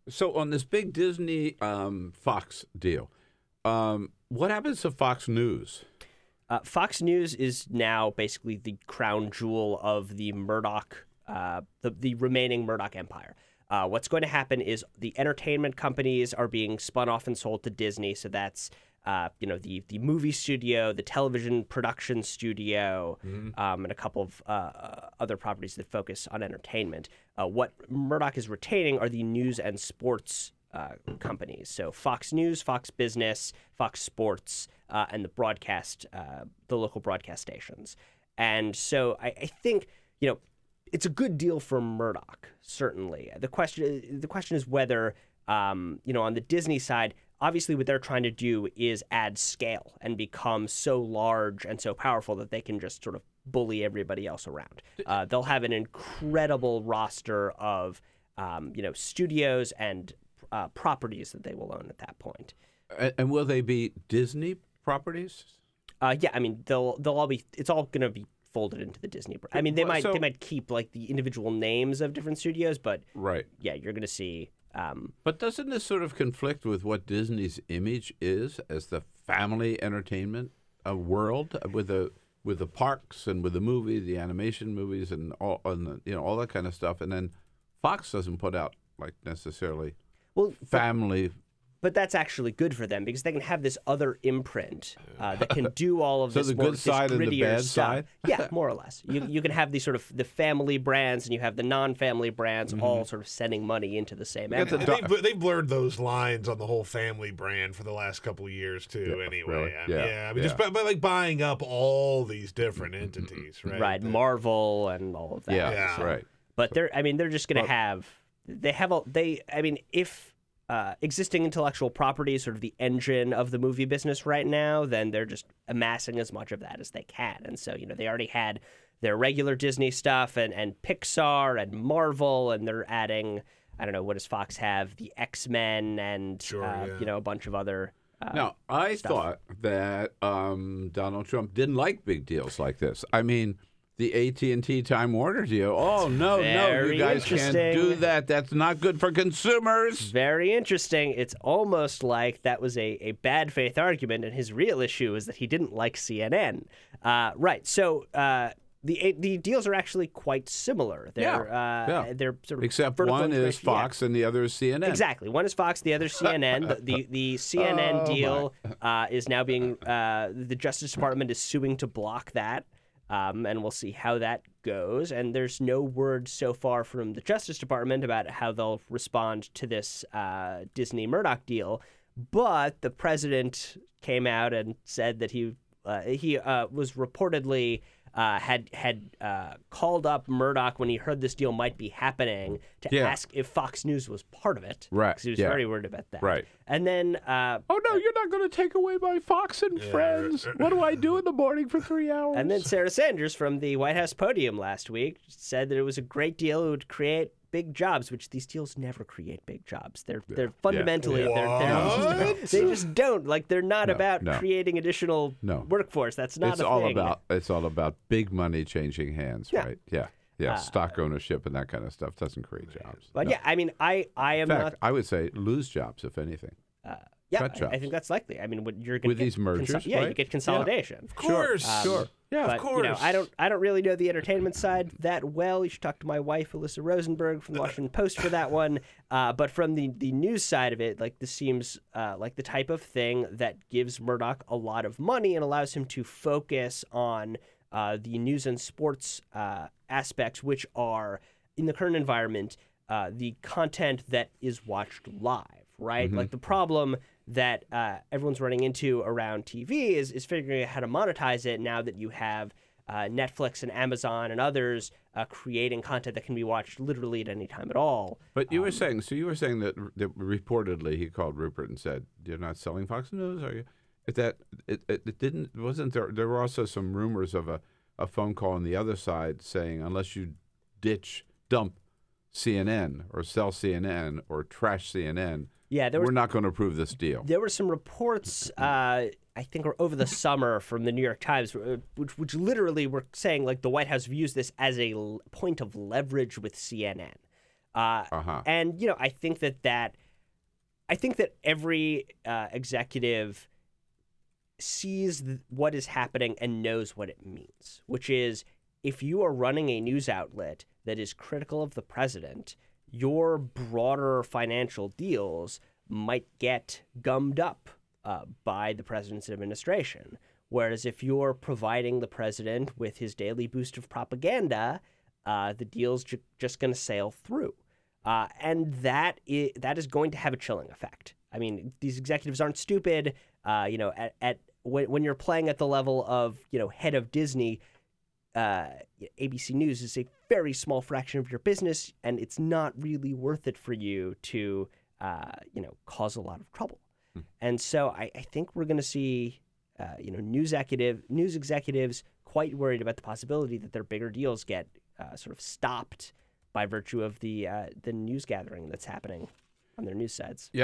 So on this big Disney Fox deal, what happens to Fox News? Fox News is now basically the crown jewel of the Murdoch, the remaining Murdoch empire. What's going to happen is the entertainment companies are being spun off and sold to Disney. So that's the movie studio, the television production studio, and a couple of other properties that focus on entertainment. What Murdoch is retaining are the news and sports companies. So Fox News, Fox Business, Fox Sports, and the local broadcast stations. And so I think, it's a good deal for Murdoch, certainly. The question is whether, on the Disney side, obviously what they're trying to do is add scale and become so large and so powerful that they can just sort of bully everybody else around. They'll have an incredible roster of, studios and properties that they will own at that point. And will they be Disney properties? Yeah, I mean, they'll all be. It's all going to be folded into the Disney. I mean, they might keep like the individual names of different studios, but right. Yeah, you're going to see. But doesn't this sort of conflict with what Disney's image is as the family entertainment world with the parks and with the movies, the animation movies, and all that kind of stuff? And then Fox doesn't put out like necessarily family. But that's actually good for them because they can have this other imprint that can do all of this. So the good side and the bad side? Yeah, more or less. You can have these sort of the family brands and you have the non-family brands all sort of sending money into the same empire. They've blurred those lines on the whole family brand for the last couple of years too. Yeah, anyway, really? Just by like buying up all these different entities, right? Right, Marvel and all of that. Yeah. Right. But they're just going to have. If existing intellectual property is sort of the engine of the movie business right now, then they're just amassing as much of that as they can. And so, they already had their regular Disney stuff and Pixar and Marvel, and they're adding, I don't know, what does Fox have? The X-Men and, a bunch of other Now, I thought that Donald Trump didn't like big deals like this. I mean, the AT&T Time Warner deal. Oh, no, you guys can't do that. That's not good for consumers. Very interesting. It's almost like that was a bad faith argument, and his real issue is that he didn't like CNN. Right. So the deals are actually quite similar. They're sort of except one is Fox and the other is CNN. Exactly. One is Fox, the other is CNN. The CNN deal is now being the Justice Department is suing to block that. And we'll see how that goes. And there's no word so far from the Justice Department about how they'll respond to this Disney Murdoch deal. But the president came out and said that he was reportedly had called up Murdoch when he heard this deal might be happening to ask if Fox News was part of it. Right. Because he was very worried about that. Right. And then... oh, no, you're not going to take away my Fox and Friends. What do I do in the morning for 3 hours? And then Sarah Sanders from the White House podium last week said that it was a great deal. It would create big jobs, which these deals never create big jobs. They're fundamentally they just don't. Like they're not about creating additional workforce. That's not a thing. It's all about big money changing hands, right? Yeah. Stock ownership and that kind of stuff doesn't create jobs. But I mean, I am in fact, I would say lose jobs if anything. I think that's likely. I mean, you're going with these mergers, right? you get consolidation. Of course, sure. Yeah, but, of course. I don't really know the entertainment side that well. You should talk to my wife, Alyssa Rosenberg from the Washington Post for that one. But from the news side of it, like this seems like the type of thing that gives Murdoch a lot of money and allows him to focus on the news and sports aspects, which are in the current environment the content that is watched live, right? Mm-hmm. Like the problem that everyone's running into around TV is figuring out how to monetize it now that you have Netflix and Amazon and others creating content that can be watched literally at any time at all. But you were saying that reportedly he called Rupert and said, "You're not selling Fox News, are you?" Wasn't there? There were also some rumors of a phone call on the other side saying, unless you dump CNN or sell CNN or trash CNN. We're not going to approve this deal. There were some reports, I think, over the summer from the New York Times, which literally were saying like the White House views this as a point of leverage with CNN. And I think that every executive sees what is happening and knows what it means, which is if you are running a news outlet that is critical of the president, your broader financial deals might get gummed up by the president's administration. Whereas if you're providing the president with his daily boost of propaganda, the deal's just going to sail through. And that is going to have a chilling effect. I mean, these executives aren't stupid. When you're playing at the level of, head of Disney, ABC News is a very small fraction of your business, and it's not really worth it for you to, cause a lot of trouble. And so I think we're going to see, news executives quite worried about the possibility that their bigger deals get sort of stopped by virtue of the news gathering that's happening on their news sites. Yeah,